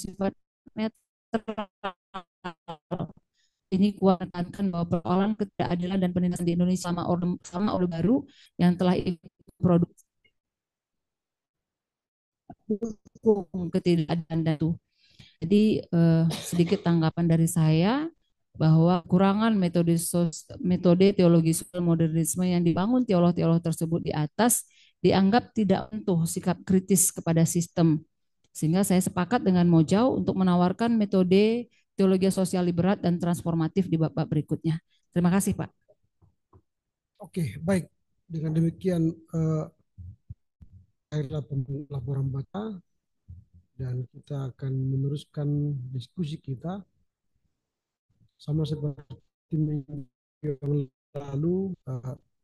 bersifat netral. Ini kuat menekankan bahwa persoalan ketidakadilan dan penindasan di Indonesia sama Orde Baru yang telah produksi hukum ketidakadilan dan itu. Jadi sedikit tanggapan dari saya bahwa kurangan metode teologi sosial modernisme yang dibangun teolog-teolog tersebut di atas dianggap tidak menyentuh sikap kritis kepada sistem. Sehingga saya sepakat dengan Mojau untuk menawarkan metode teologi sosial liberal dan transformatif di bab berikutnya. Terima kasih, Pak. Oke, baik. Dengan demikian laporan baca dan kita akan meneruskan diskusi kita sama seperti minggu yang lalu.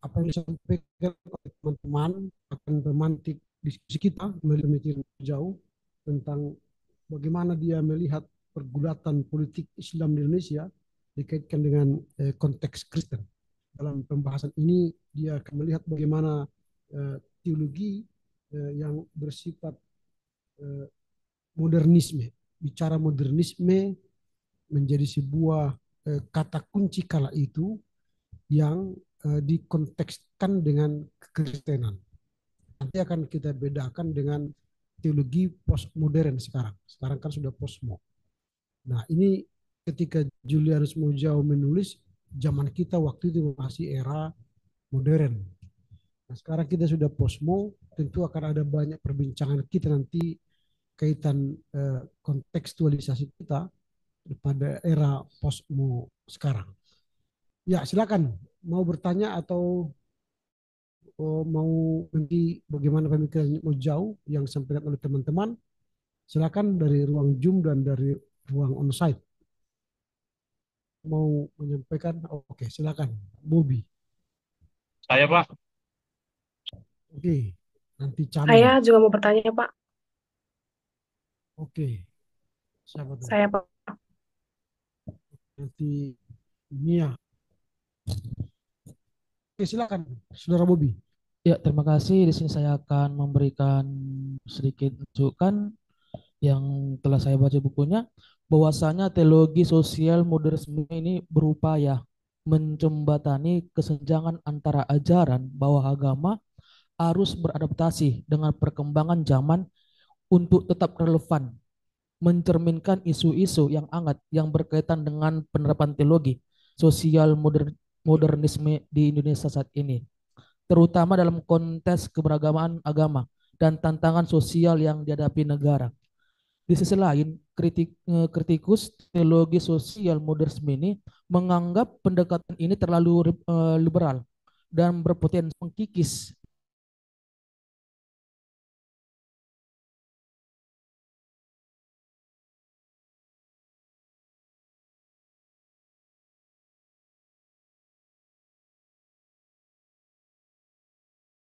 Apa yang disampaikan oleh teman-teman akan memantik diskusi kita memikir jauh tentang bagaimana dia melihat pergulatan politik Islam di Indonesia dikaitkan dengan konteks Kristen. Dalam pembahasan ini dia akan melihat bagaimana teologi yang bersifat modernisme. Bicara modernisme menjadi sebuah kata kunci kala itu yang dikontekskan dengan kekristenan. Nanti akan kita bedakan dengan teologi postmodern sekarang. Sekarang kan sudah postmo. Nah, ini ketika Julianus Mojau menulis, zaman kita waktu itu masih era modern. Nah, sekarang kita sudah postmo, tentu akan ada banyak perbincangan kita nanti kaitan kontekstualisasi kita pada era postmo sekarang. Ya, silakan mau bertanya atau mau nanti bagaimana pemikiran Mojau yang disampaikan oleh teman-teman. Silakan dari ruang Zoom dan dari ruang onsite. Mau menyampaikan? Oke, silakan. Bobby. Saya, Pak. Oke, nanti Saya Camil. juga mau bertanya, Pak. Oke, siapa tuh? Saya, Pak. Nanti Mia. Oke, silakan, Saudara Bobby. Ya, terima kasih. Di sini saya akan memberikan sedikit masukan yang telah saya baca bukunya, bahwasanya teologi sosial modernisme ini berupaya menjembatani kesenjangan antara ajaran bahwa agama harus beradaptasi dengan perkembangan zaman untuk tetap relevan, mencerminkan isu-isu yang hangat yang berkaitan dengan penerapan teologi sosial modernisme di Indonesia saat ini, terutama dalam konteks keberagaman agama dan tantangan sosial yang dihadapi negara. Di sisi lain, kritikus teologi sosial modernisme ini menganggap pendekatan ini terlalu liberal dan berpotensi mengkikis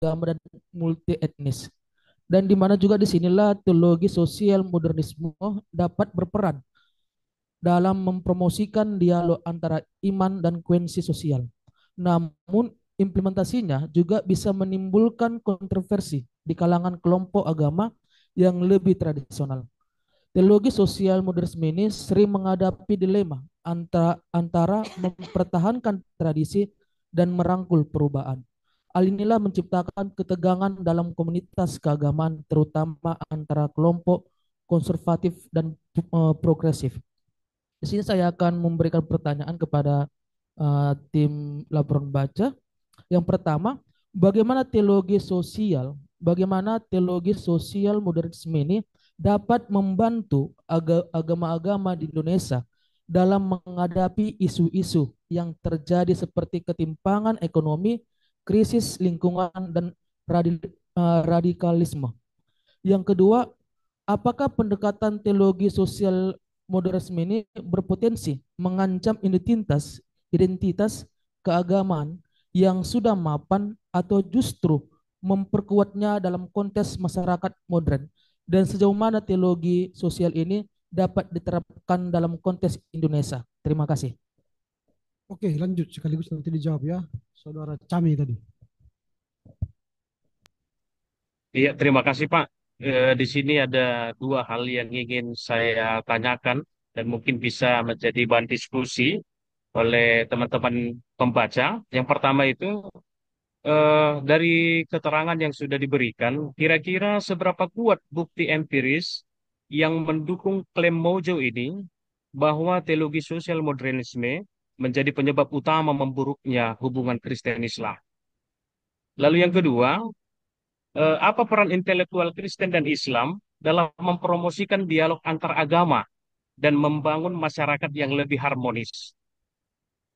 agama dan multi etnis. Dan di mana juga disinilah teologi sosial modernisme dapat berperan dalam mempromosikan dialog antara iman dan koherensi sosial. Namun implementasinya juga bisa menimbulkan kontroversi di kalangan kelompok agama yang lebih tradisional. Teologi sosial modernisme ini sering menghadapi dilema antara mempertahankan tradisi dan merangkul perubahan. Hal inilah menciptakan ketegangan dalam komunitas keagamaan, terutama antara kelompok konservatif dan progresif. Di sini saya akan memberikan pertanyaan kepada tim laporan baca. Yang pertama, bagaimana teologi sosial modernisme ini dapat membantu agama-agama di Indonesia dalam menghadapi isu-isu yang terjadi seperti ketimpangan ekonomi, krisis lingkungan, dan radikalisme. Yang kedua, apakah pendekatan teologi sosial modernisme ini berpotensi mengancam identitas keagamaan yang sudah mapan atau justru memperkuatnya dalam konteks masyarakat modern, dan sejauh mana teologi sosial ini dapat diterapkan dalam konteks Indonesia? Terima kasih. Oke, lanjut sekaligus nanti dijawab ya, Saudara Cami tadi. Iya, terima kasih, Pak. Di sini ada dua hal yang ingin saya tanyakan dan mungkin bisa menjadi bahan diskusi oleh teman-teman pembaca. Yang pertama itu dari keterangan yang sudah diberikan, kira-kira seberapa kuat bukti empiris yang mendukung klaim Mojo ini bahwa teologi sosial modernisme menjadi penyebab utama memburuknya hubungan Kristen Islam. Lalu yang kedua, apa peran intelektual Kristen dan Islam dalam mempromosikan dialog antar agama dan membangun masyarakat yang lebih harmonis?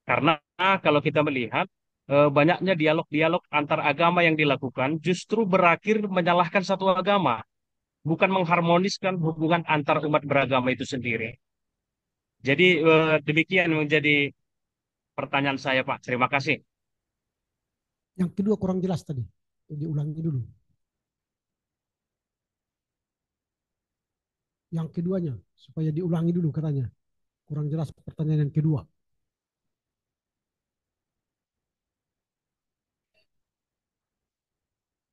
Karena kalau kita melihat banyaknya dialog-dialog antar agama yang dilakukan justru berakhir menyalahkan satu agama, bukan mengharmoniskan hubungan antar umat beragama itu sendiri. Jadi demikian menjadi pertanyaan saya, Pak. Terima kasih. Yang kedua kurang jelas tadi. Diulangi dulu. Yang keduanya, supaya diulangi dulu katanya. Kurang jelas pertanyaan yang kedua.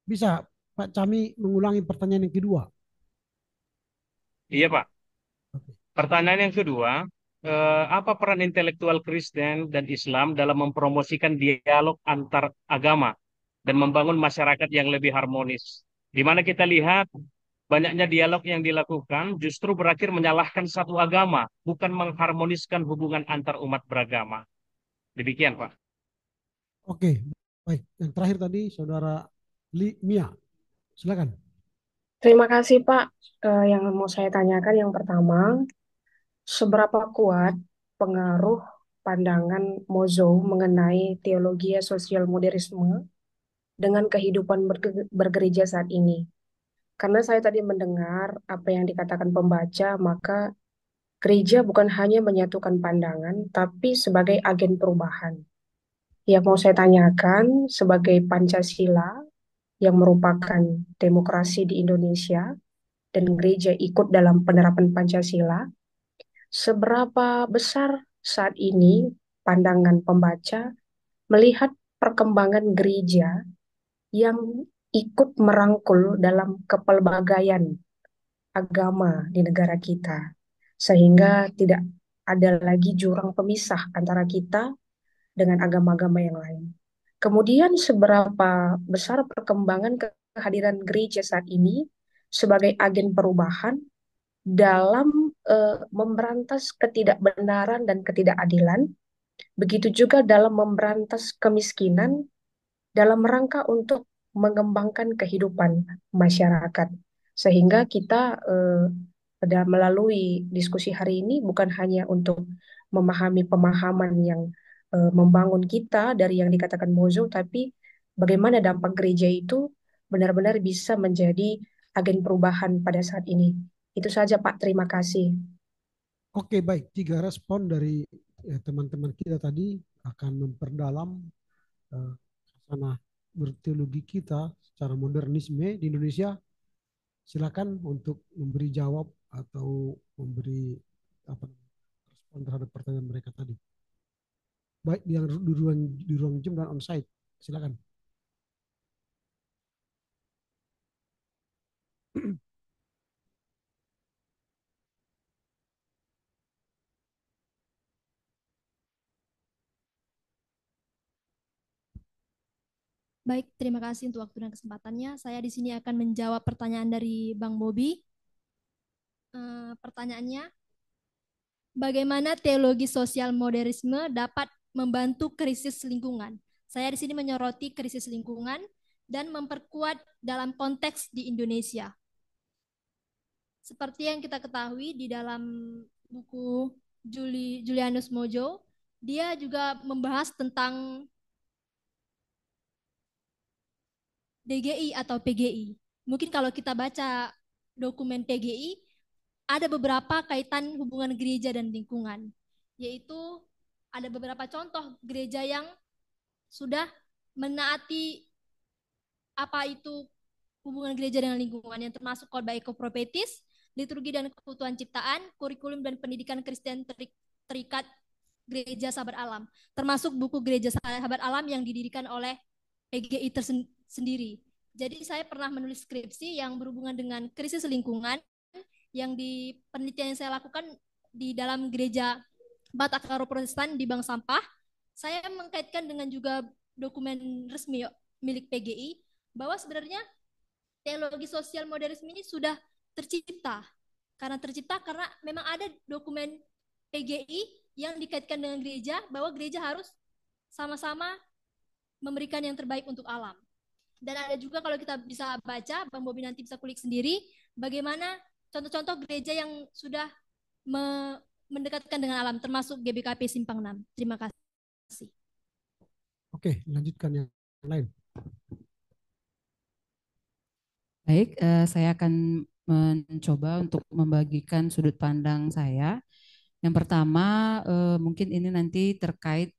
Bisa Pak Cami mengulangi pertanyaan yang kedua? Iya, Pak. Oke. Pertanyaan yang kedua, apa peran intelektual Kristen dan Islam dalam mempromosikan dialog antar agama dan membangun masyarakat yang lebih harmonis? Di mana kita lihat banyaknya dialog yang dilakukan justru berakhir menyalahkan satu agama, bukan mengharmoniskan hubungan antar umat beragama. Demikian, Pak. Oke, baik. Yang terakhir tadi Saudara Mia, silakan. Terima kasih Pak. Yang mau saya tanyakan yang pertama, seberapa kuat pengaruh pandangan Mozo mengenai teologi sosial modernisme dengan kehidupan bergereja saat ini? Karena saya tadi mendengar apa yang dikatakan pembaca, maka gereja bukan hanya menyatukan pandangan, tapi sebagai agen perubahan. Yang mau saya tanyakan, sebagai Pancasila yang merupakan demokrasi di Indonesia, dan gereja ikut dalam penerapan Pancasila, seberapa besar saat ini pandangan pembaca melihat perkembangan gereja yang ikut merangkul dalam kepelbagaian agama di negara kita, sehingga tidak ada lagi jurang pemisah antara kita dengan agama-agama yang lain. Kemudian seberapa besar perkembangan kehadiran gereja saat ini sebagai agen perubahan dalam memberantas ketidakbenaran dan ketidakadilan, begitu juga dalam memberantas kemiskinan dalam rangka untuk mengembangkan kehidupan masyarakat. Sehingga kita melalui diskusi hari ini bukan hanya untuk memahami pemahaman yang membangun kita dari yang dikatakan Mozo, tapi bagaimana dampak gereja itu benar-benar bisa menjadi agen perubahan pada saat ini. Itu saja Pak, terima kasih. Oke, baik. 3 respon dari teman-teman kita tadi akan memperdalam sana berteologi kita secara modernisme di Indonesia. Silakan untuk memberi jawab atau memberi respon terhadap pertanyaan mereka tadi. Baik yang di ruang Zoom dan onsite. Silakan. Baik, terima kasih untuk waktu dan kesempatannya. Saya di sini akan menjawab pertanyaan dari Bang Bobi. Pertanyaannya, bagaimana teologi sosial modernisme dapat membantu krisis lingkungan? Saya di sini menyoroti krisis lingkungan dan memperkuat dalam konteks di Indonesia. Seperti yang kita ketahui di dalam buku Julianus Mojo, dia juga membahas tentang DGI atau PGI. Mungkin kalau kita baca dokumen PGI, ada beberapa kaitan hubungan gereja dan lingkungan, yaitu ada beberapa contoh gereja yang sudah menaati apa itu hubungan gereja dengan lingkungan, yang termasuk khotbah ekopropetis, liturgi dan kebutuhan ciptaan, kurikulum dan pendidikan Kristen terikat gereja sahabat alam, termasuk buku gereja sahabat alam yang didirikan oleh PGI sendiri. Jadi saya pernah menulis skripsi yang berhubungan dengan krisis lingkungan yang di penelitian yang saya lakukan di dalam gereja Batak Karo Protestan di Bank Sampah. Saya mengkaitkan dengan juga dokumen resmi milik PGI bahwa sebenarnya teologi sosial modernisme ini sudah tercipta. Karena tercipta karena memang ada dokumen PGI yang dikaitkan dengan gereja bahwa gereja harus sama-sama memberikan yang terbaik untuk alam. Dan ada juga kalau kita bisa baca, Bang Bobi nanti bisa kulik sendiri, bagaimana contoh-contoh gereja yang sudah mendekatkan dengan alam, termasuk GBKP Simpang 6. Terima kasih. Oke, lanjutkan yang lain. Baik, saya akan mencoba untuk membagikan sudut pandang saya. Yang pertama, mungkin ini nanti terkait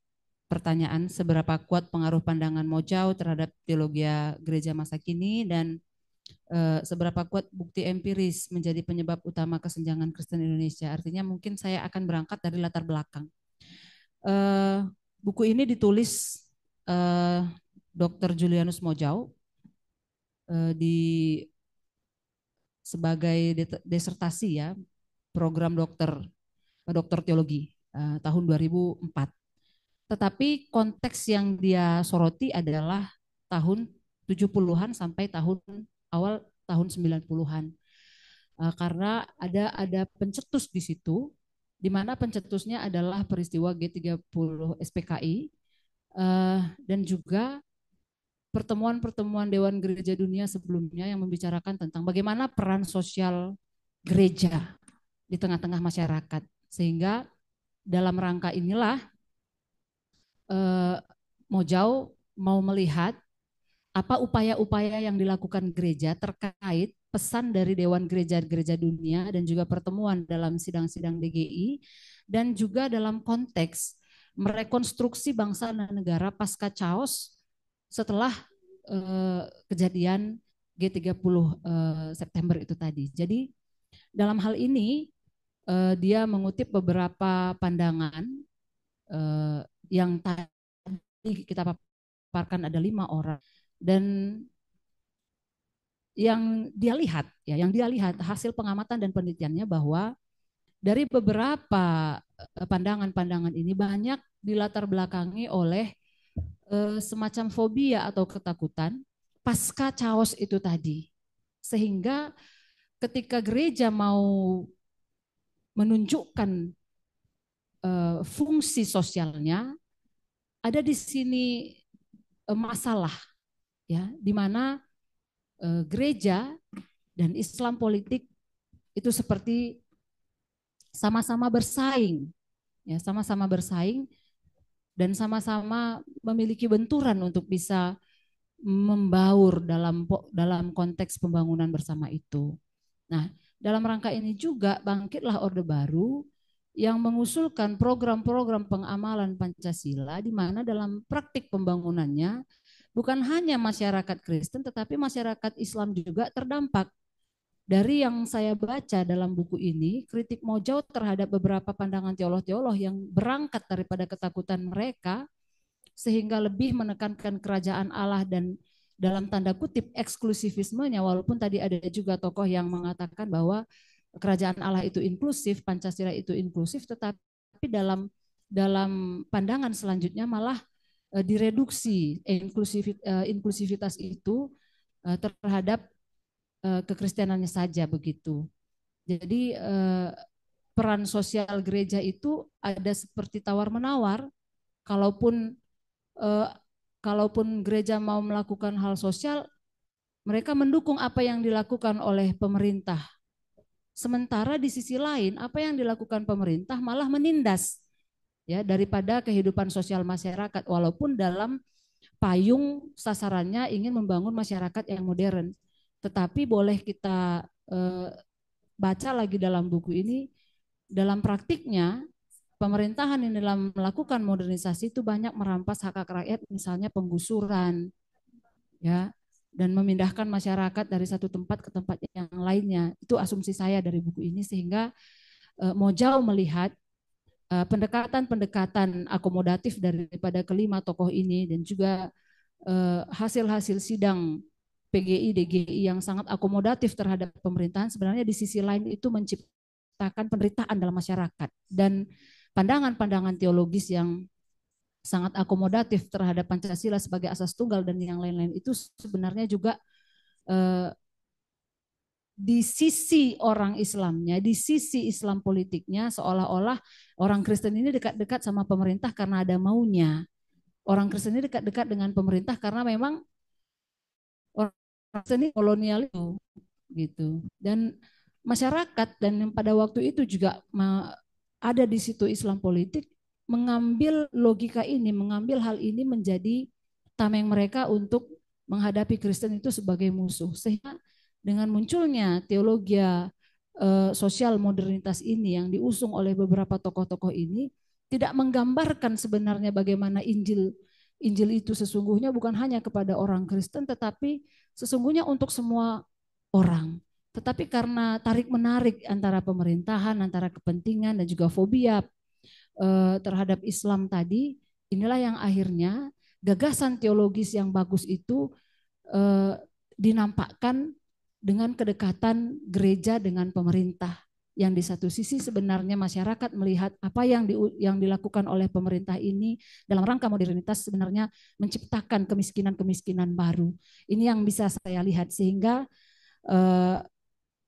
pertanyaan seberapa kuat pengaruh pandangan Mojau terhadap teologi gereja masa kini dan seberapa kuat bukti empiris menjadi penyebab utama kesenjangan Kristen Indonesia. Artinya mungkin saya akan berangkat dari latar belakang. Buku ini ditulis Dr. Julianus Mojau sebagai disertasi ya, program dokter teologi tahun 2004. Tetapi konteks yang dia soroti adalah tahun 70-an sampai awal tahun 90-an. Karena ada pencetus di situ, di mana pencetusnya adalah peristiwa G30 SPKI dan juga pertemuan-pertemuan Dewan Gereja Dunia sebelumnya yang membicarakan tentang bagaimana peran sosial gereja di tengah-tengah masyarakat. Sehingga dalam rangka inilah Mojau mau melihat apa upaya-upaya yang dilakukan gereja terkait pesan dari Dewan Gereja-Gereja Dunia dan juga pertemuan dalam sidang-sidang DGI dan juga dalam konteks merekonstruksi bangsa dan negara pasca Chaos setelah kejadian G30 September itu tadi. Jadi dalam hal ini dia mengutip beberapa pandangan yang tadi kita paparkan ada 5 orang dan yang dia lihat hasil pengamatan dan penelitiannya bahwa dari beberapa pandangan-pandangan ini banyak dilatar belakangi oleh semacam fobia atau ketakutan pasca Chaos itu tadi. Sehingga ketika gereja mau menunjukkan fungsi sosialnya, ada di sini masalah ya, di mana gereja dan Islam politik itu seperti sama-sama bersaing ya, sama-sama bersaing dan sama-sama memiliki benturan untuk bisa membaur dalam konteks pembangunan bersama itu. Nah, dalam rangka ini juga bangkitlah Orde Baru yang mengusulkan program-program pengamalan Pancasila di mana dalam praktik pembangunannya bukan hanya masyarakat Kristen tetapi masyarakat Islam juga terdampak. Dari yang saya baca dalam buku ini, kritik Mojau terhadap beberapa pandangan teolog-teolog yang berangkat daripada ketakutan mereka sehingga lebih menekankan kerajaan Allah dan dalam tanda kutip eksklusivismenya, walaupun tadi ada juga tokoh yang mengatakan bahwa kerajaan Allah itu inklusif, Pancasila itu inklusif, tetapi dalam pandangan selanjutnya malah direduksi inklusivitas itu terhadap kekristenannya saja begitu. Jadi peran sosial gereja itu ada seperti tawar-menawar. Kalaupun gereja mau melakukan hal sosial, mereka mendukung apa yang dilakukan oleh pemerintah. Sementara di sisi lain, apa yang dilakukan pemerintah malah menindas ya daripada kehidupan sosial masyarakat, walaupun dalam payung sasarannya ingin membangun masyarakat yang modern. Tetapi boleh kita baca lagi dalam buku ini, dalam praktiknya pemerintahan yang dalam melakukan modernisasi itu banyak merampas hak rakyat, misalnya penggusuran, ya, dan memindahkan masyarakat dari satu tempat ke tempat yang lainnya. Itu asumsi saya dari buku ini, sehingga Mojau melihat pendekatan-pendekatan akomodatif daripada kelima tokoh ini dan juga hasil-hasil sidang PGI, DGI yang sangat akomodatif terhadap pemerintahan, sebenarnya di sisi lain itu menciptakan penderitaan dalam masyarakat. Dan pandangan-pandangan teologis yang sangat akomodatif terhadap Pancasila sebagai asas tunggal dan yang lain-lain itu sebenarnya juga di sisi orang Islamnya, di sisi Islam politiknya, seolah-olah orang Kristen ini dekat-dekat sama pemerintah karena ada maunya. Orang Kristen ini dekat-dekat dengan pemerintah karena memang orang Kristen ini kolonial itu gitu. Dan masyarakat dan pada waktu itu juga ada di situ Islam politik mengambil logika ini, mengambil hal ini menjadi tameng mereka untuk menghadapi Kristen itu sebagai musuh. Sehingga dengan munculnya teologi sosial modernitas ini yang diusung oleh beberapa tokoh-tokoh ini tidak menggambarkan sebenarnya bagaimana Injil itu sesungguhnya bukan hanya kepada orang Kristen tetapi sesungguhnya untuk semua orang. Tetapi karena tarik-menarik antara pemerintahan, antara kepentingan dan juga fobia terhadap Islam tadi, inilah yang akhirnya gagasan teologis yang bagus itu dinampakkan dengan kedekatan gereja dengan pemerintah. Yang di satu sisi sebenarnya masyarakat melihat apa yang dilakukan oleh pemerintah ini dalam rangka modernitas sebenarnya menciptakan kemiskinan-kemiskinan baru. Ini yang bisa saya lihat sehingga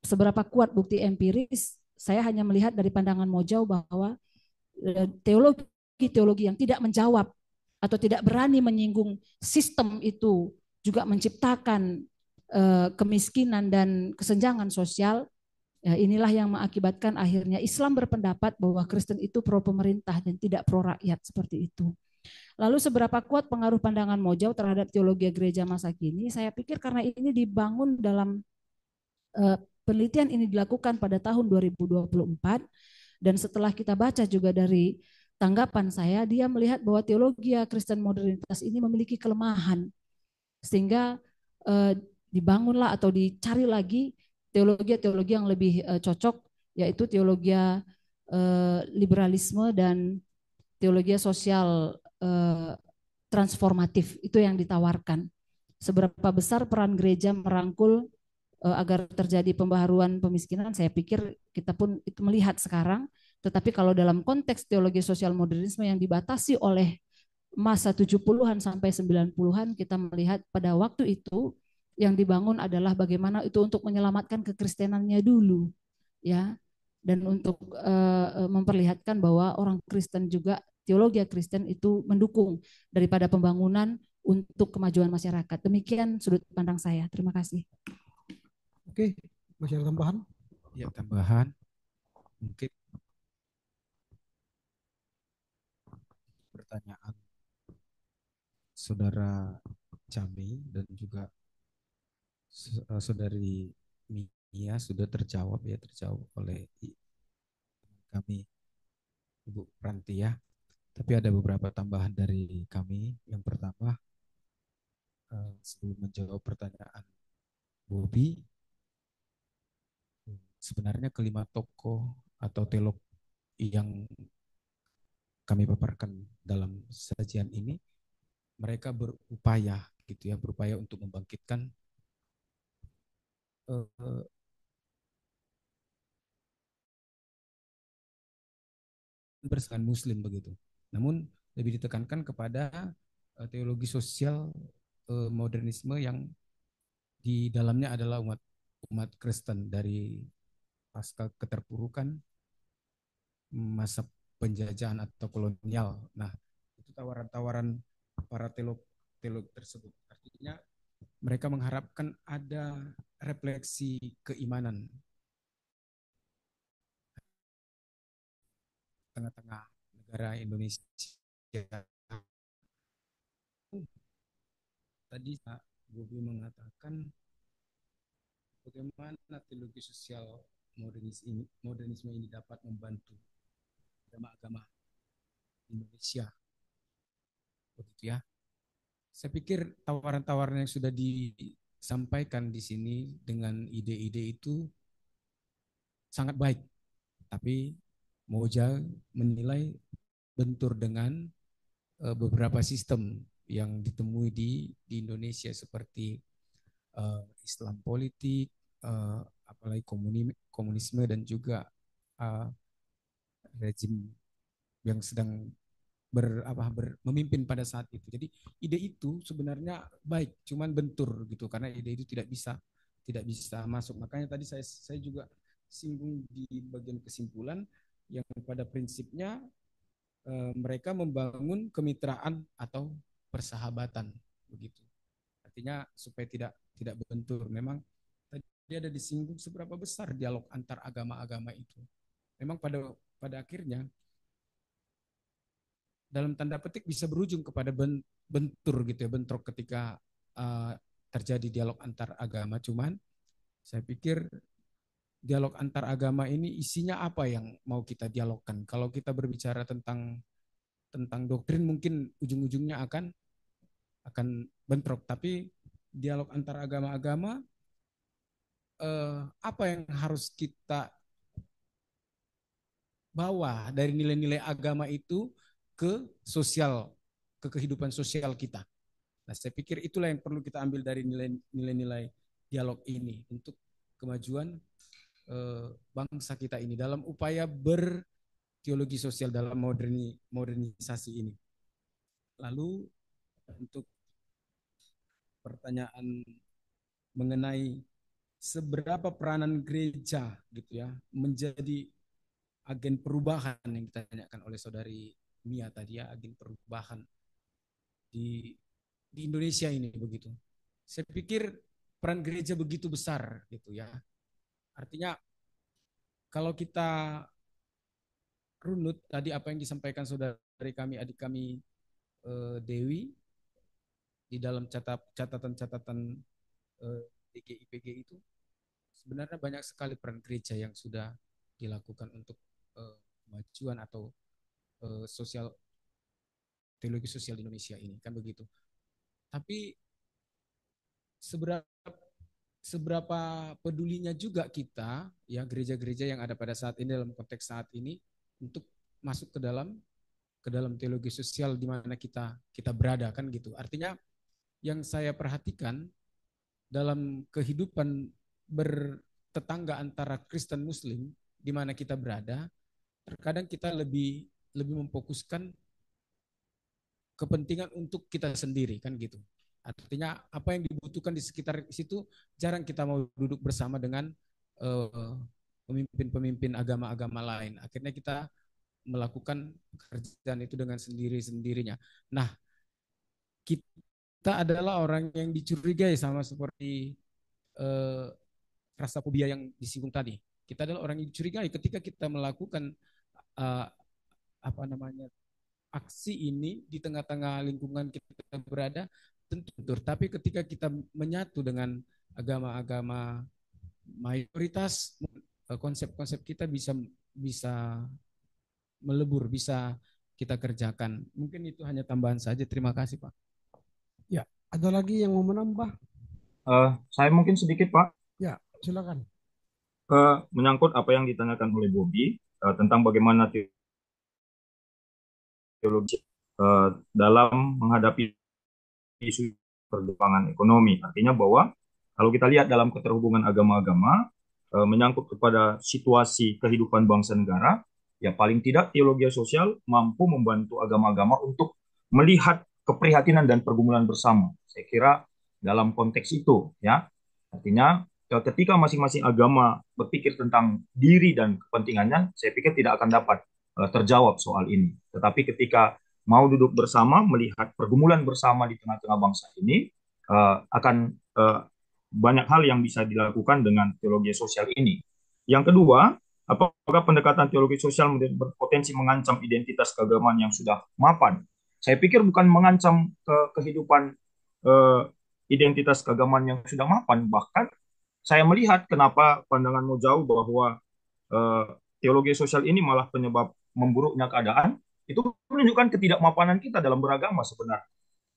seberapa kuat bukti empiris, saya hanya melihat dari pandangan Mojau bahwa teologi yang tidak menjawab atau tidak berani menyinggung sistem itu juga menciptakan kemiskinan dan kesenjangan sosial. Ya, inilah yang mengakibatkan akhirnya Islam berpendapat bahwa Kristen itu pro pemerintah dan tidak pro rakyat seperti itu. Lalu seberapa kuat pengaruh pandangan Mojau terhadap teologi gereja masa kini? Saya pikir karena ini dibangun dalam penelitian ini dilakukan pada tahun 2024 dan setelah kita baca juga dari tanggapan saya, dia melihat bahwa teologi Kristen modernitas ini memiliki kelemahan sehingga dibangunlah atau dicari lagi teologi yang lebih cocok, yaitu teologi liberalisme dan teologi sosial transformatif. Itu yang ditawarkan. Seberapa besar peran gereja merangkul agar terjadi pembaharuan pemiskinan, saya pikir kita pun itu melihat sekarang. Tetapi kalau dalam konteks teologi sosial modernisme yang dibatasi oleh masa 70-an sampai 90-an, kita melihat pada waktu itu yang dibangun adalah bagaimana itu untuk menyelamatkan kekristenannya dulu, ya, dan untuk memperlihatkan bahwa orang Kristen juga teologi Kristen itu mendukung daripada pembangunan untuk kemajuan masyarakat. Demikian sudut pandang saya. Terima kasih. Oke, masih ada tambahan? Ya, tambahan mungkin pertanyaan saudara Cami dan juga saudari Mia sudah terjawab oleh kami Ibu Prantia. Tapi ada beberapa tambahan dari kami. Yang pertama, sebelum menjawab pertanyaan Bobi, sebenarnya kelima tokoh atau teolog yang kami paparkan dalam sajian ini, mereka berupaya untuk membangkitkan bersamaan Muslim begitu. Namun lebih ditekankan kepada teologi sosial modernisme yang di dalamnya adalah umat Kristen dari pasca keterpurukan masa penjajahan atau kolonial. Nah, itu tawaran-tawaran para teolog tersebut. Artinya mereka mengharapkan ada refleksi keimanan tengah-tengah negara Indonesia. Tadi Pak Bobi mengatakan bagaimana teologi sosial modernisme ini dapat membantu agama-agama Indonesia. Begitu ya. Saya pikir tawaran-tawaran yang sudah disampaikan di sini dengan ide-ide itu sangat baik. Tapi Moja menilai bentur dengan beberapa sistem yang ditemui di Indonesia seperti Islam politik, apalagi komunisme dan juga eh, rezim yang sedang memimpin pada saat itu. Jadi ide itu sebenarnya baik, cuman bentur gitu karena ide itu tidak bisa masuk. Makanya tadi saya juga singgung di bagian kesimpulan yang pada prinsipnya mereka membangun kemitraan atau persahabatan begitu. Artinya supaya tidak bentur. Memang tadi ada disinggung seberapa besar dialog antar agama-agama itu. Memang pada akhirnya dalam tanda petik bisa berujung kepada bentur gitu ya, bentrok ketika uh, terjadi dialog antar agama. Cuman saya pikir dialog antar agama ini isinya apa yang mau kita dialogkan. Kalau kita berbicara tentang doktrin mungkin ujung-ujungnya akan bentrok, tapi dialog antar agama-agama apa yang harus kita bawa dari nilai-nilai agama itu ke sosial, ke kehidupan sosial kita. Nah, saya pikir itulah yang perlu kita ambil dari nilai-nilai dialog ini untuk kemajuan bangsa kita ini dalam upaya berteologi sosial dalam modernisasi ini. Lalu untuk pertanyaan mengenai seberapa peranan gereja gitu ya menjadi agen perubahan yang ditanyakan oleh saudari Mia tadi ya, agen perubahan di Indonesia ini begitu. Saya pikir peran gereja begitu besar gitu ya. Artinya kalau kita runut tadi apa yang disampaikan saudari kami, adik kami Dewi di dalam catatan-catatan DGI-PGI itu sebenarnya banyak sekali peran gereja yang sudah dilakukan untuk kemajuan atau sosial teologi sosial di Indonesia ini kan begitu. Tapi seberapa pedulinya juga kita ya gereja-gereja yang ada pada saat ini dalam konteks saat ini untuk masuk ke dalam teologi sosial di mana kita berada kan gitu. Artinya yang saya perhatikan dalam kehidupan bertetangga antara Kristen Muslim di mana kita berada, terkadang kita lebih memfokuskan kepentingan untuk kita sendiri kan gitu. Artinya apa yang dibutuhkan di sekitar situ jarang kita mau duduk bersama dengan pemimpin-pemimpin agama-agama lain. Akhirnya kita melakukan pekerjaan itu dengan sendiri-sendirinya. Nah, kita adalah orang yang dicurigai sama seperti rasa fobia yang disinggung tadi. Kita adalah orang yang dicurigai ketika kita melakukan aksi ini di tengah-tengah lingkungan kita berada tentu. Tapi ketika kita menyatu dengan agama-agama mayoritas, konsep-konsep kita bisa melebur, bisa kita kerjakan. Mungkin itu hanya tambahan saja. Terima kasih, Pak. Ya, ada lagi yang mau menambah? Saya mungkin sedikit, Pak. Ya, silakan. Menyangkut apa yang ditanyakan oleh Bobby tentang bagaimana teologi dalam menghadapi isu perkembangan ekonomi. Artinya bahwa kalau kita lihat dalam keterhubungan agama-agama menyangkut kepada situasi kehidupan bangsa negara, ya paling tidak teologi sosial mampu membantu agama-agama untuk melihat keprihatinan dan pergumulan bersama. Saya kira dalam konteks itu, ya, artinya ketika masing-masing agama berpikir tentang diri dan kepentingannya, saya pikir tidak akan dapat terjawab soal ini. Tetapi ketika mau duduk bersama, melihat pergumulan bersama di tengah-tengah bangsa ini, akan banyak hal yang bisa dilakukan dengan teologi sosial ini. Yang kedua, apakah pendekatan teologi sosial berpotensi mengancam identitas keagamaan yang sudah mapan? Saya pikir bukan mengancam kehidupan identitas keagamaan yang sudah mapan, bahkan saya melihat kenapa pandangan mau jauh bahwa teologi sosial ini malah penyebab memburuknya keadaan, itu menunjukkan ketidakmapanan kita dalam beragama sebenarnya.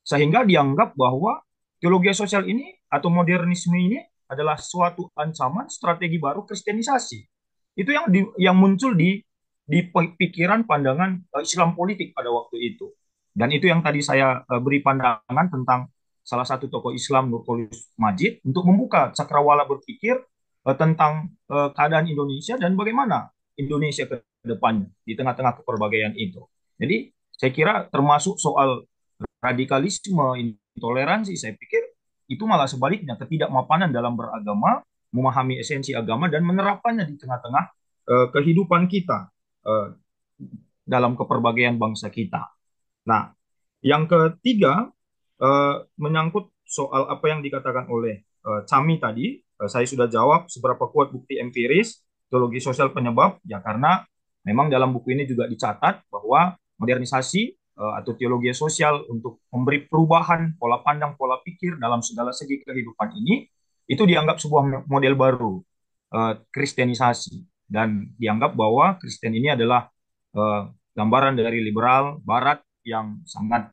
Sehingga dianggap bahwa teologi sosial ini atau modernisme ini adalah suatu ancaman strategi baru kristenisasi. Itu yang muncul di pikiran pandangan Islam politik pada waktu itu. Dan itu yang tadi saya beri pandangan tentang salah satu tokoh Islam Nurcholish Madjid untuk membuka cakrawala berpikir tentang keadaan Indonesia dan bagaimana Indonesia ke depannya di tengah-tengah keperbagaian itu. Jadi saya kira termasuk soal radikalisme, intoleransi, saya pikir itu malah sebaliknya ketidakmapanan dalam beragama, memahami esensi agama dan menerapkannya di tengah-tengah kehidupan kita dalam keperbagaian bangsa kita. Nah, yang ketiga menyangkut soal apa yang dikatakan oleh Cami tadi, saya sudah jawab seberapa kuat bukti empiris teologi sosial penyebab, ya karena memang dalam buku ini juga dicatat bahwa modernisasi atau teologi sosial untuk memberi perubahan pola pandang, pola pikir dalam segala segi kehidupan ini, itu dianggap sebuah model baru, kristenisasi, dan dianggap bahwa Kristen ini adalah gambaran dari liberal Barat yang sangat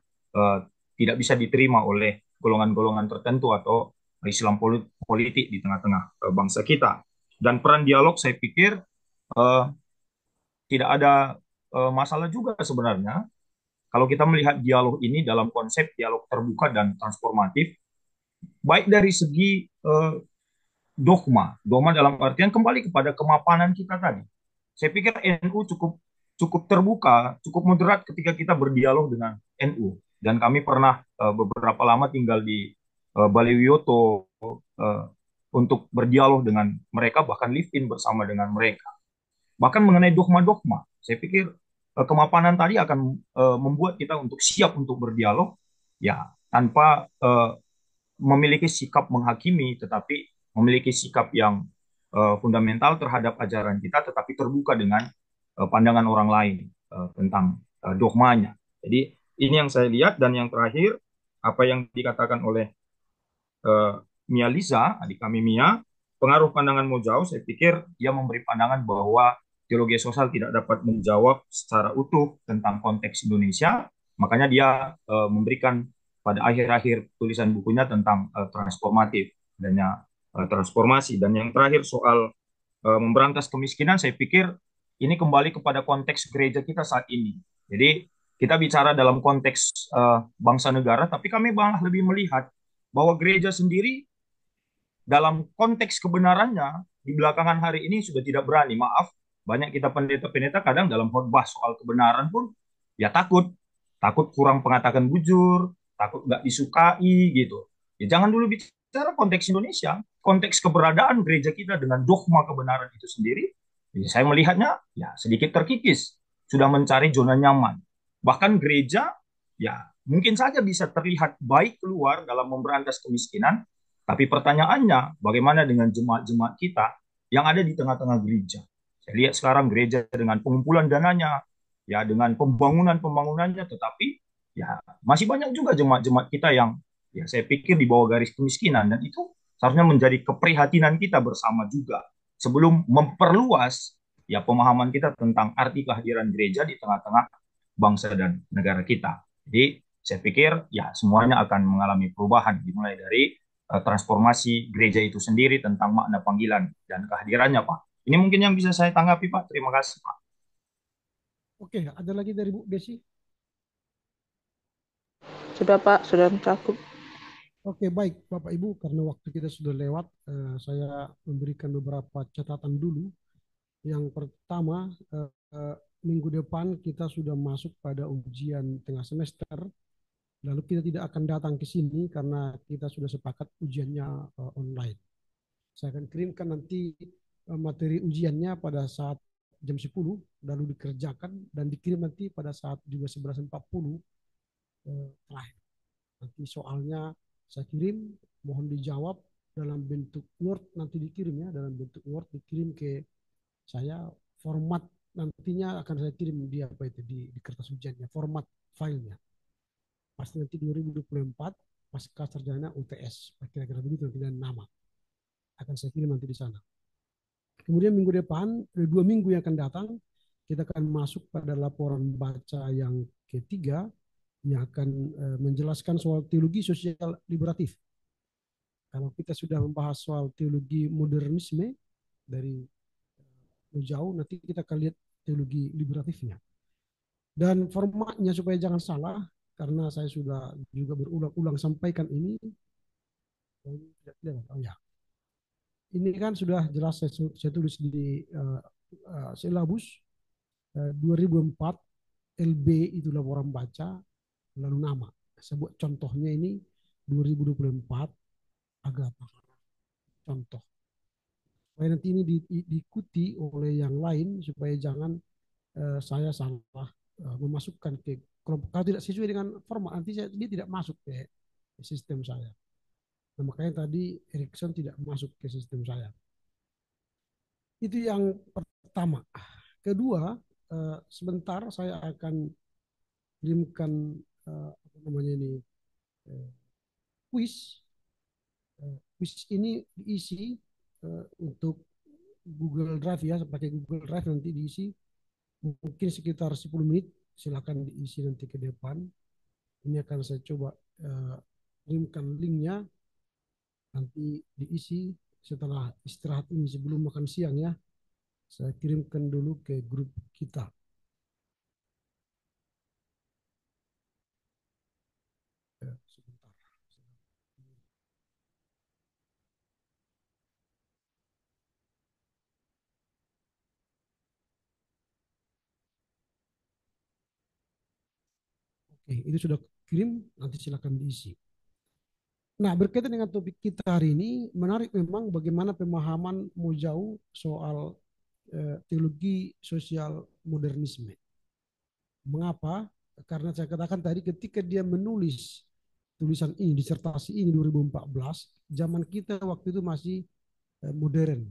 tidak bisa diterima oleh golongan-golongan tertentu atau Islam politik di tengah-tengah bangsa kita. Dan peran dialog saya pikir tidak ada masalah juga sebenarnya kalau kita melihat dialog ini dalam konsep dialog terbuka dan transformatif, baik dari segi dogma dalam artian kembali kepada kemapanan kita tadi. Saya pikir NU cukup terbuka, cukup moderat ketika kita berdialog dengan NU. Dan kami pernah beberapa lama tinggal di Bali Wiyoto untuk berdialog dengan mereka, bahkan live in bersama dengan mereka. Bahkan mengenai dogma-dogma, saya pikir kemapanan tadi akan membuat kita untuk siap untuk berdialog, ya tanpa memiliki sikap menghakimi, tetapi memiliki sikap yang fundamental terhadap ajaran kita, tetapi terbuka dengan pandangan orang lain tentang dogmanya. Jadi ini yang saya lihat. Dan yang terakhir, apa yang dikatakan oleh Mia Lisa, adik kami Mia, pengaruh pandangan Mojao, saya pikir dia memberi pandangan bahwa teologi sosial tidak dapat menjawab secara utuh tentang konteks Indonesia, makanya dia memberikan pada akhir-akhir tulisan bukunya tentang transformatif, adanya transformasi. Dan yang terakhir soal memberantas kemiskinan, saya pikir ini kembali kepada konteks gereja kita saat ini. Jadi kita bicara dalam konteks bangsa negara, tapi kami malah lebih melihat bahwa gereja sendiri dalam konteks kebenarannya di belakangan hari ini sudah tidak berani. Maaf, banyak kita pendeta-pendeta kadang dalam khotbah soal kebenaran pun ya takut kurang pengatakan bujur, takut nggak disukai gitu. Ya jangan dulu bicara konteks Indonesia, konteks keberadaan gereja kita dengan dogma kebenaran itu sendiri, ya saya melihatnya ya sedikit terkikis, sudah mencari zona nyaman. Bahkan gereja ya mungkin saja bisa terlihat baik keluar dalam memberantas kemiskinan, tapi pertanyaannya bagaimana dengan jemaat-jemaat kita yang ada di tengah-tengah gereja? Saya lihat sekarang gereja dengan pengumpulan dananya, ya dengan pembangunannya, tetapi ya masih banyak juga jemaat-jemaat kita yang ya saya pikir di bawah garis kemiskinan, dan itu seharusnya menjadi keprihatinan kita bersama juga sebelum memperluas ya pemahaman kita tentang arti kehadiran gereja di tengah-tengah bangsa dan negara kita. Jadi saya pikir ya semuanya akan mengalami perubahan dimulai dari transformasi gereja itu sendiri tentang makna panggilan dan kehadirannya, Pak. Ini mungkin yang bisa saya tanggapi, Pak. Terima kasih, Pak. Oke, ada lagi dari Bu Desi? Sudah Pak, sudah mencakup. Oke, baik Bapak Ibu, karena waktu kita sudah lewat, saya memberikan beberapa catatan dulu. Yang pertama, minggu depan kita sudah masuk pada ujian tengah semester, lalu kita tidak akan datang ke sini karena kita sudah sepakat ujiannya online. Saya akan kirimkan nanti materi ujiannya pada saat jam 10, lalu dikerjakan dan dikirim nanti pada saat juga 11.40 terakhir. Nanti soalnya saya kirim, mohon dijawab dalam bentuk Word, nanti dikirim ya, dalam bentuk Word dikirim ke saya. Format nantinya akan saya kirim di apa itu di kertas ujiannya, format filenya. Pasti nanti 2024 pasca sarjana UTS, kira-kira begitu nanti, dan nama akan saya kirim nanti di sana. Kemudian minggu depan, 2 minggu yang akan datang, kita akan masuk pada laporan baca yang ketiga, yang akan menjelaskan soal teologi sosial liberatif. Kalau kita sudah membahas soal teologi modernisme dari jauh, nanti kita akan lihat teologi liberatifnya. Dan formatnya supaya jangan salah, karena saya sudah juga berulang-ulang sampaikan ini. Oh ya, ini kan sudah jelas saya tulis di silabus 2004 LB itu laporan baca, lalu nama. Saya buat contohnya ini 2024 agama contoh. Supaya nanti ini diikuti oleh yang lain supaya jangan saya salah memasukkan ke kelompok. Kalau tidak sesuai dengan format nanti dia tidak masuk ke sistem saya. Nah, makanya tadi Erikson tidak masuk ke sistem saya. Itu yang pertama. Kedua, sebentar saya akan kirimkan apa namanya ini quiz. Quiz ini diisi untuk Google Drive ya, pakai Google Drive nanti diisi mungkin sekitar 10 menit. Silakan diisi nanti ke depan. Ini akan saya coba kirimkan linknya, nanti diisi setelah istirahat ini sebelum makan siang ya. Saya kirimkan dulu ke grup kita. Sebentar. Oke, itu sudah kirim, nanti silakan diisi. Nah, berkaitan dengan topik kita hari ini, menarik memang bagaimana pemahaman Mojau soal teologi sosial modernisme. Mengapa? Karena saya katakan tadi ketika dia menulis tulisan ini, disertasi ini 2014, zaman kita waktu itu masih modern.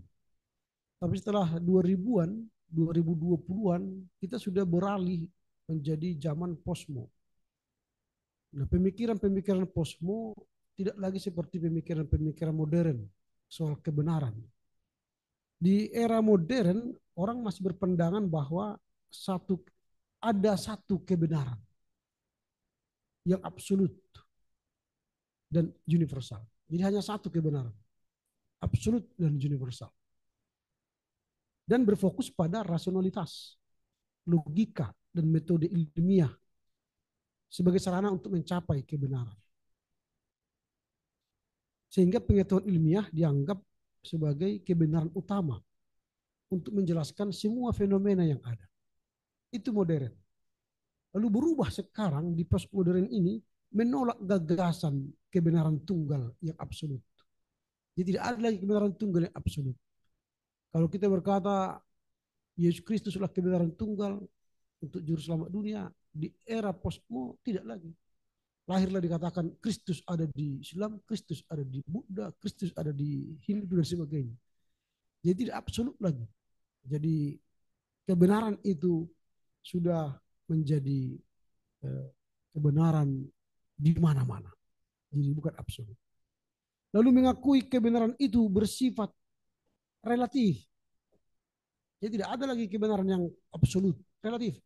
Tapi setelah 2000-an, 2020-an, kita sudah beralih menjadi zaman posmo. Nah, pemikiran-pemikiran posmo tidak lagi seperti pemikiran-pemikiran modern soal kebenaran. Di era modern, orang masih berpandangan bahwa ada satu kebenaran yang absolut dan universal. Jadi hanya satu kebenaran, absolut dan universal. Dan berfokus pada rasionalitas, logika, dan metode ilmiah sebagai sarana untuk mencapai kebenaran. Sehingga pengetahuan ilmiah dianggap sebagai kebenaran utama untuk menjelaskan semua fenomena yang ada. Itu modern. Lalu berubah sekarang di postmodern ini menolak gagasan kebenaran tunggal yang absolut. Jadi tidak ada lagi kebenaran tunggal yang absolut. Kalau kita berkata Yesus Kristus adalah kebenaran tunggal untuk juru selamat dunia, di era postmo tidak lagi. Lahirlah dikatakan Kristus ada di Islam, Kristus ada di Buddha, Kristus ada di Hindu dan sebagainya. Jadi tidak absolut lagi. Jadi kebenaran itu sudah menjadi kebenaran di mana-mana. Jadi bukan absolut. Lalu mengakui kebenaran itu bersifat relatif. Jadi tidak ada lagi kebenaran yang absolut, relatif.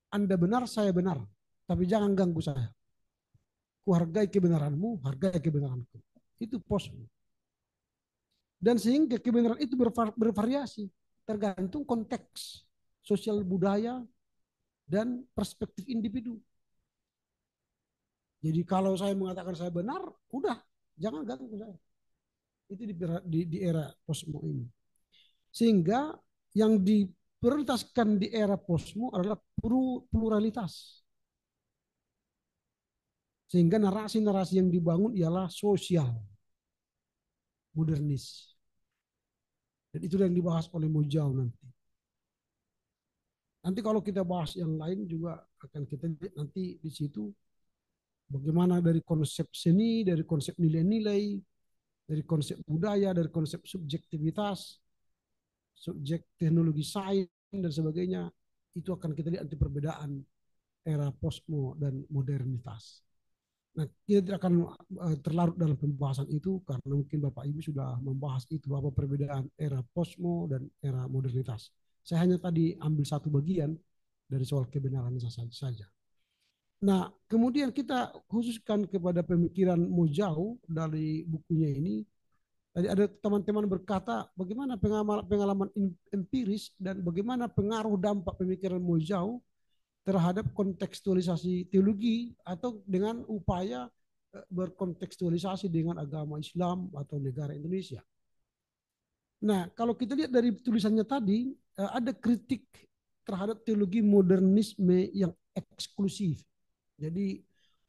Anda benar, saya benar. Tapi jangan ganggu saya. Ku hargai kebenaranmu, hargai kebenaranku. Itu posmu. Dan sehingga kebenaran itu bervariasi. Tergantung konteks sosial budaya dan perspektif individu. Jadi kalau saya mengatakan saya benar, udah jangan ganggu saya. Itu di era posmo ini. Sehingga yang diprioritaskan di era posmo adalah pluralitas. Sehingga narasi-narasi yang dibangun ialah sosial, modernis. Dan itu yang dibahas oleh Mojau nanti. Nanti kalau kita bahas yang lain juga akan kita lihat nanti di situ bagaimana dari konsep seni, dari konsep nilai-nilai, dari konsep budaya, dari konsep subjektivitas, subjek teknologi sains dan sebagainya, itu akan kita lihat nanti perbedaan era posmo dan modernitas. Nah, kita tidak akan terlarut dalam pembahasan itu karena mungkin Bapak Ibu sudah membahas itu, apa perbedaan era posmo dan era modernitas. Saya hanya tadi ambil satu bagian dari soal kebenaran saja. Nah, kemudian kita khususkan kepada pemikiran Mojau dari bukunya ini. Tadi ada teman-teman berkata bagaimana pengalaman empiris dan bagaimana pengaruh dampak pemikiran Mojau terhadap kontekstualisasi teologi atau dengan upaya berkontekstualisasi dengan agama Islam atau negara Indonesia. Nah, kalau kita lihat dari tulisannya tadi, ada kritik terhadap teologi modernisme yang eksklusif. Jadi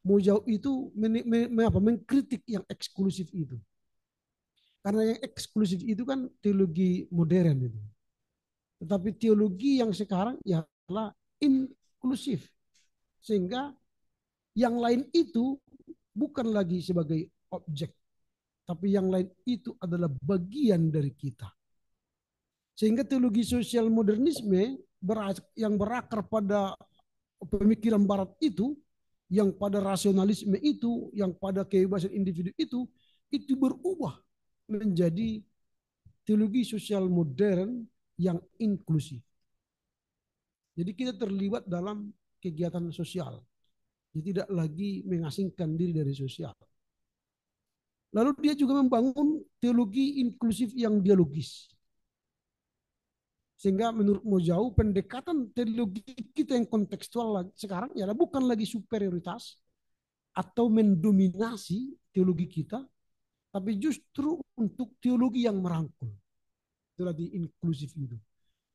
Mojau itu mengkritik yang eksklusif itu. Karena yang eksklusif itu kan teologi modern itu. Tetapi teologi yang sekarang ialah inklusif. Sehingga yang lain itu bukan lagi sebagai objek, tapi yang lain itu adalah bagian dari kita. Sehingga teologi sosial modernisme yang berakar pada pemikiran barat itu, yang pada rasionalisme itu, yang pada kebebasan individu itu berubah menjadi teologi sosial modern yang inklusif. Jadi kita terlibat dalam kegiatan sosial. Dia tidak lagi mengasingkan diri dari sosial. Lalu dia juga membangun teologi inklusif yang dialogis. Sehingga menurut Mojau, pendekatan teologi kita yang kontekstual sekarang ialah bukan lagi superioritas atau mendominasi teologi kita, tapi justru untuk teologi yang merangkul. Itu lagi inklusif itu.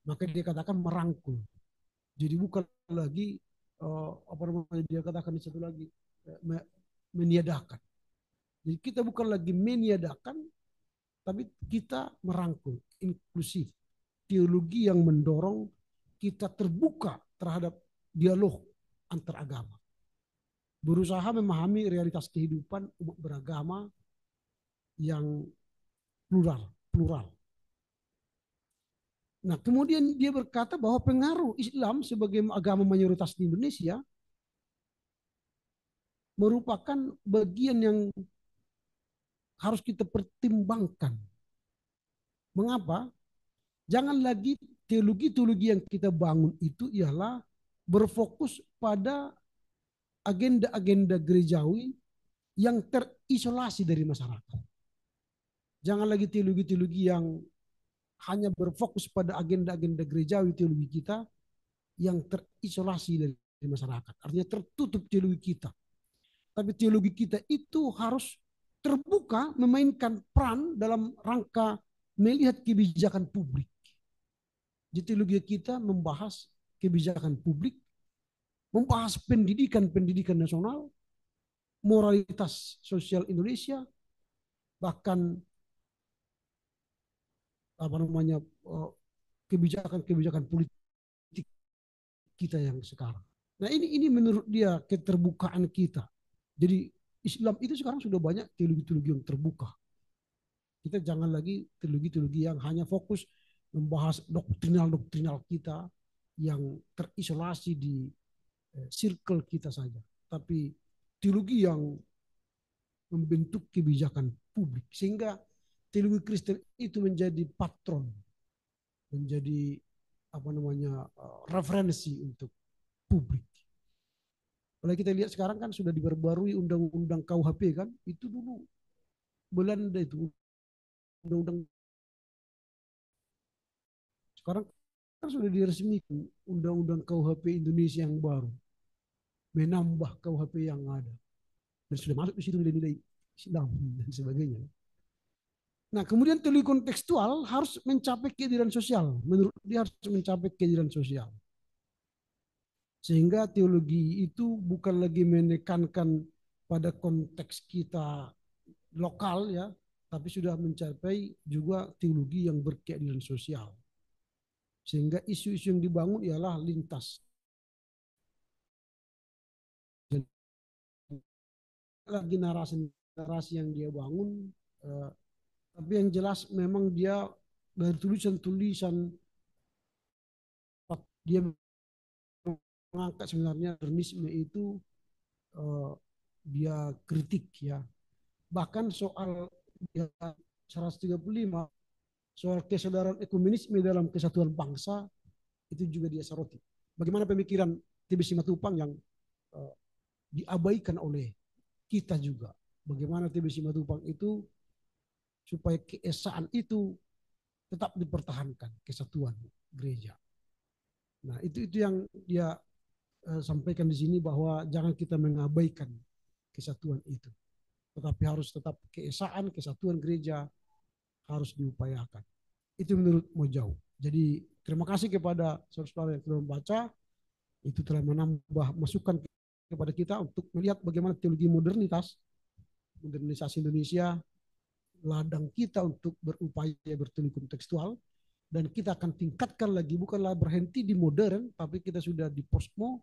Maka dia katakan merangkul. Jadi bukan lagi apa namanya dia katakan di satu lagi meniadakan. Jadi kita bukan lagi meniadakan, tapi kita merangkul, inklusif. Teologi yang mendorong kita terbuka terhadap dialog antar agama. Berusaha memahami realitas kehidupan umat beragama yang plural. Nah, kemudian dia berkata bahwa pengaruh Islam sebagai agama mayoritas di Indonesia merupakan bagian yang harus kita pertimbangkan. Mengapa? Jangan lagi teologi-teologi yang kita bangun itu ialah berfokus pada agenda-agenda gerejawi yang terisolasi dari masyarakat. Jangan lagi teologi-teologi yang hanya berfokus pada agenda-agenda gerejawi teologi kita yang terisolasi dari masyarakat. Artinya tertutup teologi kita. Tapi teologi kita itu harus terbuka memainkan peran dalam rangka melihat kebijakan publik. Jadi teologi kita membahas kebijakan publik, membahas pendidikan nasional, moralitas sosial Indonesia, bahkan apa namanya kebijakan politik kita yang sekarang. Nah ini menurut dia keterbukaan kita. Jadi Islam itu sekarang sudah banyak teologi-teologi yang terbuka. Kita jangan lagi teologi-teologi yang hanya fokus membahas doktrinal kita yang terisolasi di circle kita saja. Tapi teologi yang membentuk kebijakan publik. Sehingga teologi Kristen itu menjadi patron, menjadi apa namanya referensi untuk publik. Kalau kita lihat sekarang kan sudah diperbarui undang-undang KUHP kan, itu dulu Belanda itu undang-undang. Sekarang kan sudah diresmikan undang-undang KUHP Indonesia yang baru, menambah KUHP yang ada, dan sudah masuk di situ nilai-nilai Islam dan sebagainya. Nah, kemudian teologi kontekstual harus mencapai keadilan sosial. Menurut dia harus mencapai keadilan sosial. Sehingga teologi itu bukan lagi menekankan pada konteks kita lokal ya, tapi sudah mencapai juga teologi yang berkeadilan sosial. Sehingga isu-isu yang dibangun ialah lintas. Lagi narasi yang dia bangun, tapi yang jelas memang dia dari tulisan-tulisan dia mengangkat sebenarnya modernisme itu dia kritik ya. Bahkan soal 135 soal kesadaran ekumenisme dalam kesatuan bangsa itu juga dia soroti. Bagaimana pemikiran TB Simatupang yang diabaikan oleh kita juga. Bagaimana TB Simatupang itu supaya keesaan itu tetap dipertahankan, kesatuan gereja. Nah, itu yang dia sampaikan di sini bahwa jangan kita mengabaikan kesatuan itu, tetapi harus tetap keesaan, kesatuan gereja harus diupayakan. Itu menurut Mojau. Jadi terima kasih kepada saudara-saudara yang telah membaca, itu telah menambah masukan kepada kita untuk melihat bagaimana teologi modernisasi Indonesia, ladang kita untuk berupaya berteologi kontekstual, dan kita akan tingkatkan lagi, bukanlah berhenti di modern, tapi kita sudah di postmo,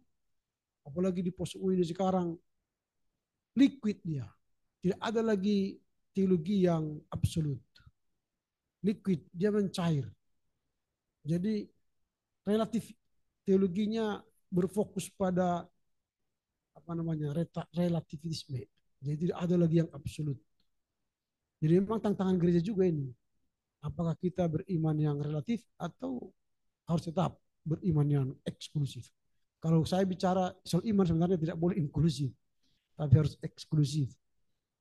apalagi di postmo ini sekarang liquid dia, tidak ada lagi teologi yang absolut, liquid, dia mencair. Jadi relatif teologinya berfokus pada relativisme. Jadi tidak ada lagi yang absolut. Jadi memang tantangan gereja juga ini. Apakah kita beriman yang relatif atau harus tetap beriman yang eksklusif? Kalau saya bicara soal iman sebenarnya tidak boleh inklusif, tapi harus eksklusif.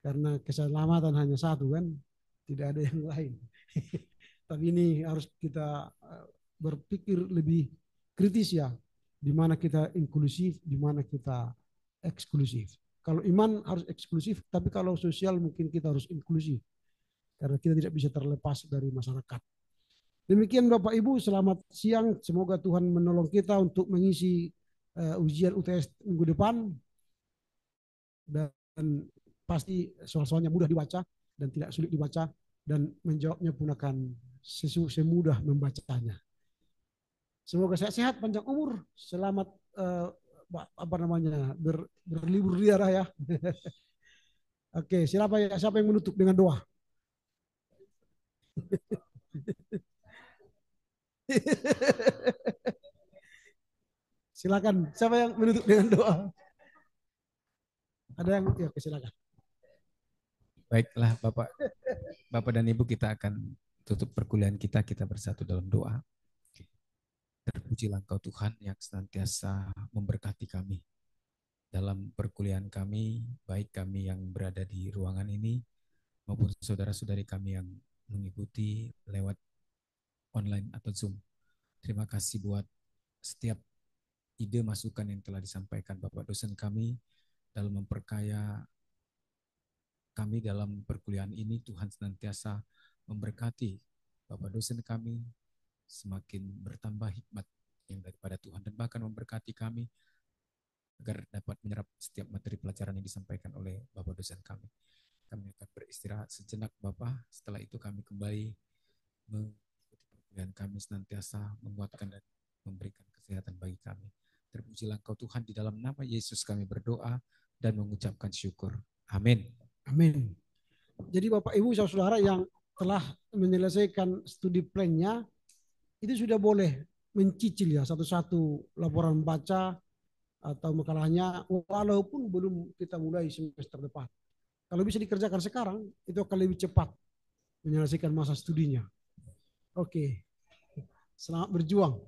Karena keselamatan hanya satu kan, tidak ada yang lain. Tapi ini harus kita berpikir lebih kritis ya, di mana kita inklusif, di mana kita eksklusif. Kalau iman harus eksklusif, tapi kalau sosial mungkin kita harus inklusif. Karena kita tidak bisa terlepas dari masyarakat. Demikian Bapak Ibu, selamat siang. Semoga Tuhan menolong kita untuk mengisi ujian UTS minggu depan. Dan pasti soal-soalnya mudah dibaca dan tidak sulit dibaca. Dan menjawabnya pun akan semudah membacanya. Semoga sehat-sehat, panjang umur, selamat berlibur liar ya. Oke, siapa yang menutup dengan doa? Silakan, siapa yang menutup dengan doa? Ada yang ya, silakan. Baiklah Bapak dan Ibu, kita akan tutup perkuliahan kita bersatu dalam doa. Terpujilah Engkau Tuhan yang senantiasa memberkati kami dalam perkuliahan kami, baik kami yang berada di ruangan ini maupun saudara-saudari kami yang mengikuti lewat online atau Zoom. Terima kasih buat setiap ide masukan yang telah disampaikan Bapak dosen kami dalam memperkaya kami dalam perkuliahan ini. Tuhan senantiasa memberkati Bapak dosen kami, semakin bertambah hikmat yang daripada Tuhan, dan bahkan memberkati kami agar dapat menyerap setiap materi pelajaran yang disampaikan oleh Bapak dosen kami. Kami akan beristirahat sejenak Bapak, setelah itu kami kembali mengikuti perkuliahan kami, senantiasa menguatkan dan memberikan kesehatan bagi kami. Terpujilah Engkau Tuhan, di dalam nama Yesus kami berdoa dan mengucapkan syukur. Amin. Amin. Jadi Bapak Ibu saudara yang telah menyelesaikan studi plan-nya, itu sudah boleh mencicil ya satu-satu laporan baca atau makalahnya, walaupun belum kita mulai semester depan. Kalau bisa dikerjakan sekarang, itu akan lebih cepat menyelesaikan masa studinya. Oke, selamat berjuang.